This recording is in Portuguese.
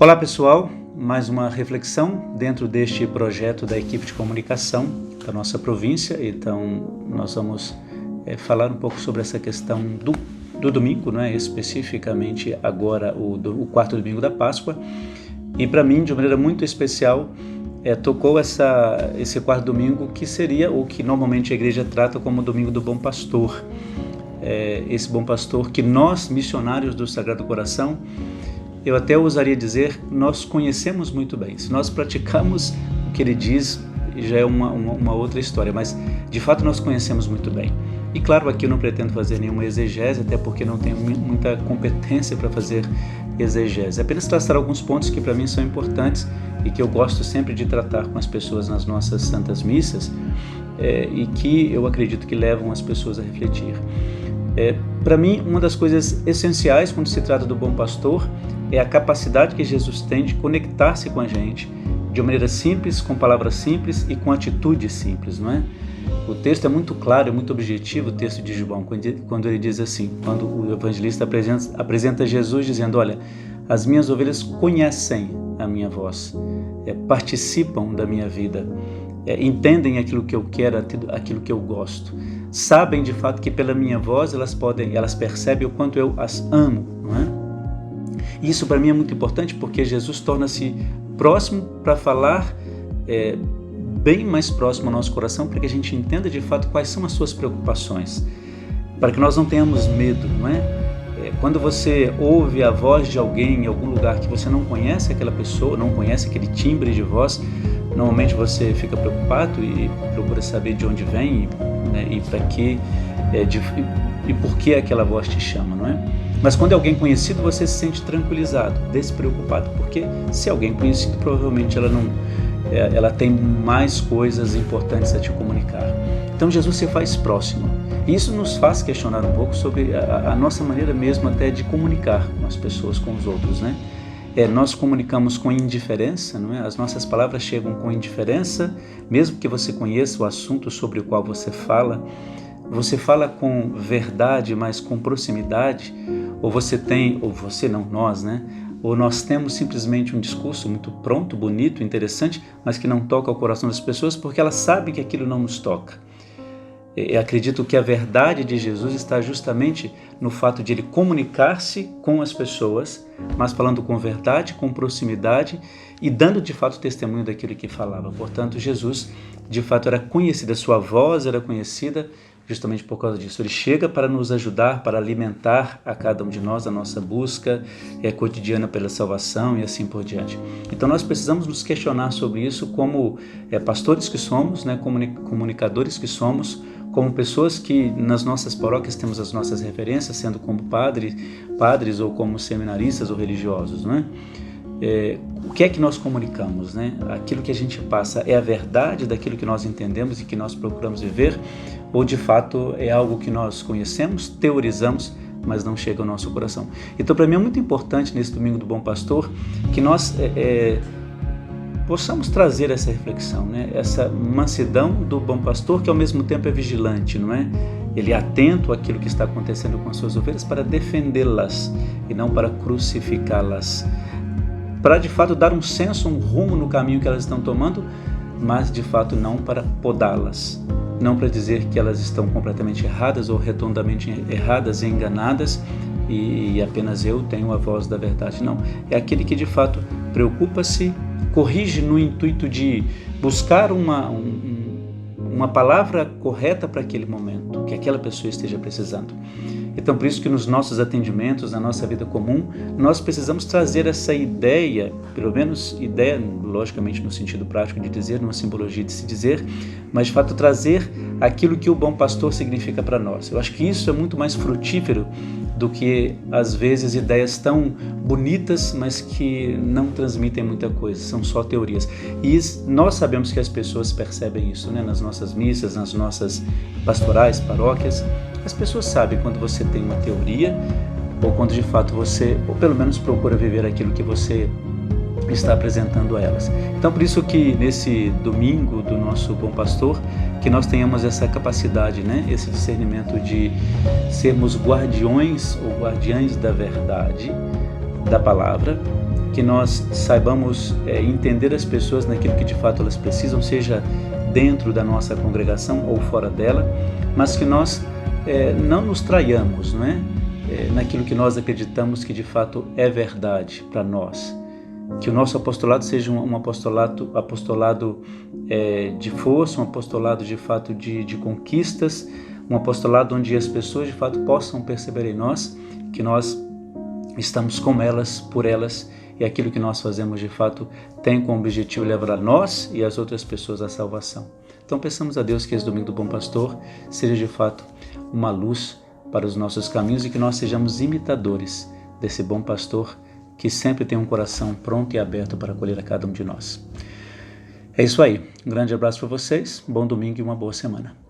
Olá pessoal, mais uma reflexão dentro deste projeto da equipe de comunicação da nossa província. Então nós vamos falar um pouco sobre essa questão do domingo, né? Especificamente agora o quarto domingo da Páscoa. E para mim, de uma maneira muito especial, tocou esse quarto domingo, que seria o que normalmente a igreja trata como o domingo do Bom Pastor. Esse Bom Pastor que nós, missionários do Sagrado Coração, eu até ousaria dizer, nós conhecemos muito bem. Se nós praticamos o que ele diz, já é uma outra história, mas de fato nós conhecemos muito bem. E claro, aqui eu não pretendo fazer nenhuma exegese, até porque não tenho muita competência para fazer exegese. Apenas traçar alguns pontos que para mim são importantes e que eu gosto sempre de tratar com as pessoas nas nossas santas missas, e que eu acredito que levam as pessoas a refletir. Para mim, uma das coisas essenciais quando se trata do Bom Pastor é a capacidade que Jesus tem de conectar-se com a gente de uma maneira simples, com palavras simples e com atitudes simples, não é? O texto é muito claro, é muito objetivo, o texto de João, quando ele diz assim, quando o evangelista apresenta Jesus dizendo: olha, as minhas ovelhas conhecem a minha voz, participam da minha vida, entendem aquilo que eu quero, aquilo que eu gosto, sabem de fato que pela minha voz elas percebem o quanto eu as amo, não é? Isso para mim é muito importante, porque Jesus torna-se próximo para falar bem mais próximo ao nosso coração, para que a gente entenda de fato quais são as suas preocupações, para que nós não tenhamos medo, não é? Quando você ouve a voz de alguém em algum lugar que você não conhece aquela pessoa, não conhece aquele timbre de voz, normalmente você fica preocupado e procura saber de onde vem, né, e para que e por que aquela voz te chama, não é? Mas quando é alguém conhecido, você se sente tranquilizado, despreocupado, porque se é alguém conhecido, provavelmente ela tem mais coisas importantes a te comunicar. Então Jesus se faz próximo. E isso nos faz questionar um pouco sobre a nossa maneira mesmo até de comunicar com as pessoas, com os outros, né? Nós comunicamos com indiferença, não é? As nossas palavras chegam com indiferença, mesmo que você conheça o assunto sobre o qual você fala com verdade, mas com proximidade, nós, né? Ou nós temos simplesmente um discurso muito pronto, bonito, interessante, mas que não toca ao coração das pessoas, porque elas sabem que aquilo não nos toca. Eu acredito que a verdade de Jesus está justamente no fato de ele comunicar-se com as pessoas, mas falando com verdade, com proximidade e dando de fato testemunho daquilo que falava. Portanto, Jesus de fato era conhecido, a sua voz era conhecida justamente por causa disso. Ele chega para nos ajudar, para alimentar a cada um de nós a nossa busca cotidiana pela salvação e assim por diante. Então nós precisamos nos questionar sobre isso como pastores que somos, né, comunicadores que somos, como pessoas que nas nossas paróquias temos as nossas referências, sendo como padres ou como seminaristas ou religiosos, não é? O que é que nós comunicamos, né? Aquilo que a gente passa é a verdade daquilo que nós entendemos e que nós procuramos viver, ou de fato é algo que nós conhecemos, teorizamos, mas não chega ao nosso coração? Então para mim é muito importante nesse domingo do Bom Pastor que nós possamos trazer essa reflexão, né? Essa mansidão do Bom Pastor, que ao mesmo tempo é vigilante, não é? Ele é atento àquilo que está acontecendo com as suas ovelhas para defendê-las e não para crucificá-las, para de fato dar um senso, um rumo no caminho que elas estão tomando, mas de fato não para podá-las, não para dizer que elas estão completamente erradas ou redondamente erradas e enganadas e apenas eu tenho a voz da verdade. Não, é aquele que de fato preocupa-se, corrige no intuito de buscar uma palavra correta para aquele momento, que aquela pessoa esteja precisando. Então, por isso que nos nossos atendimentos, na nossa vida comum, nós precisamos trazer essa ideia, pelo menos ideia, logicamente no sentido prático de dizer, numa simbologia de se dizer, mas de fato trazer aquilo que o Bom Pastor significa para nós. Eu acho que isso é muito mais frutífero do que, às vezes, ideias tão bonitas, mas que não transmitem muita coisa, são só teorias. E nós sabemos que as pessoas percebem isso, né? Nas nossas missas, nas nossas pastorais, paróquias. As pessoas sabem quando você tem uma teoria ou quando de fato você, ou pelo menos procura viver aquilo que você está apresentando a elas. Então, por isso que nesse domingo do nosso Bom Pastor, que nós tenhamos essa capacidade, né? Esse discernimento de sermos guardiões ou guardiães da verdade, da palavra, que nós saibamos entender as pessoas naquilo que de fato elas precisam, seja dentro da nossa congregação ou fora dela, mas que nós não nos traiamos, não é? Naquilo que nós acreditamos que de fato é verdade para nós. Que o nosso apostolado seja um apostolado de força, um apostolado de fato de conquistas, um apostolado onde as pessoas de fato possam perceber em nós que nós estamos com elas, por elas, e aquilo que nós fazemos de fato tem como objetivo levar a nós e as outras pessoas à salvação. Então peçamos a Deus que esse Domingo do Bom Pastor seja de fato uma luz para os nossos caminhos e que nós sejamos imitadores desse bom pastor que sempre tem um coração pronto e aberto para acolher a cada um de nós. É isso aí. Um grande abraço para vocês, bom domingo e uma boa semana.